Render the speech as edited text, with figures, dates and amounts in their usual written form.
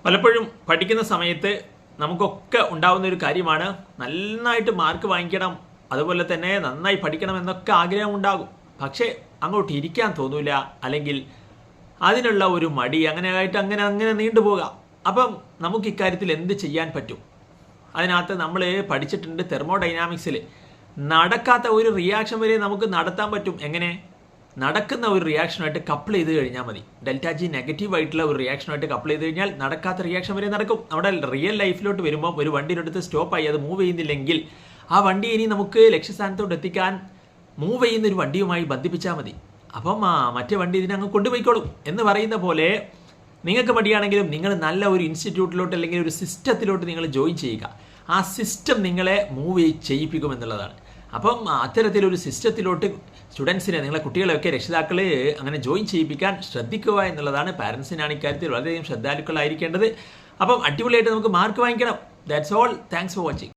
പലപ്പോഴും പഠിക്കുന്ന സമയത്ത് നമുക്കൊക്കെ ഉണ്ടാവുന്ന ഒരു കാര്യമാണ് നന്നായിട്ട് മാർക്ക് വാങ്ങിക്കണം, അതുപോലെ തന്നെ നന്നായി പഠിക്കണം എന്നൊക്കെ ആഗ്രഹം ഉണ്ടാകും. പക്ഷേ അങ്ങോട്ട് ഇരിക്കാൻ തോന്നൂല, അല്ലെങ്കിൽ അതിനുള്ള ഒരു മടി അങ്ങനെയായിട്ട് അങ്ങനെ നീണ്ടുപോകാം. അപ്പം നമുക്ക് ഇക്കാര്യത്തിൽ എന്ത് ചെയ്യാൻ പറ്റും? അതിനകത്ത് നമ്മൾ പഠിച്ചിട്ടുണ്ട് തെർമോഡൈനാമിക്സിൽ നടക്കാത്ത ഒരു റിയാക്ഷൻ വരെ നമുക്ക് നടത്താൻ പറ്റും. എങ്ങനെ? നടക്കുന്ന ഒരു റിയാക്ഷനായിട്ട് കപ്പിൾ ചെയ്ത് കഴിഞ്ഞാൽ മതി. ഡെൽറ്റ ജി നെഗറ്റീവ് ആയിട്ടുള്ള ഒരു റിയാക്ഷനായിട്ട് കപ്പിൾ ചെയ്ത് കഴിഞ്ഞാൽ നടക്കാത്ത റിയാക്ഷൻ വരെ നടക്കും. നമ്മുടെ റിയൽ ലൈഫിലോട്ട് വരുമ്പോൾ ഒരു വണ്ടിയുടെ അടുത്ത് സ്റ്റോപ്പായി അത് മൂവ് ചെയ്യുന്നില്ലെങ്കിൽ ആ വണ്ടി ഇനി നമുക്ക് ലക്ഷ്യസ്ഥാനത്തോട്ട് എത്തിക്കാൻ മൂവ് ചെയ്യുന്ന ഒരു വണ്ടിയുമായി ബന്ധിപ്പിച്ചാൽ മതി. അപ്പം മറ്റേ വണ്ടി ഇതിനങ്ങ് കൊണ്ടുപോയിക്കോളും എന്ന് പറയുന്ന പോലെ നിങ്ങൾക്ക് മടിയാണെങ്കിലും നിങ്ങൾ നല്ല ഒരു ഇൻസ്റ്റിറ്റ്യൂട്ടിലോട്ട് അല്ലെങ്കിൽ ഒരു സിസ്റ്റത്തിലോട്ട് നിങ്ങൾ ജോയിൻ ചെയ്യുക. ആ സിസ്റ്റം നിങ്ങളെ മൂവ് ചെയ്യിപ്പിക്കും എന്നുള്ളതാണ്. അപ്പം അത്തരത്തിലൊരു സിസ്റ്റത്തിലോട്ട് സ്റ്റുഡൻസിനെ, നിങ്ങളെ കുട്ടികളെയൊക്കെ രക്ഷിതാക്കൾ അങ്ങനെ ജോയിൻ ചെയ്യിപ്പിക്കാൻ ശ്രദ്ധിക്കുക എന്നുള്ളതാണ്. പാരൻസിനാണ് ഇക്കാര്യത്തിൽ വളരെയധികം ശ്രദ്ധാലുക്കളായിരിക്കേണ്ടത്. അപ്പം അടിപൊളിയായിട്ട് നമുക്ക് മാർക്ക് വാങ്ങിക്കണം. That's all. Thanks for watching.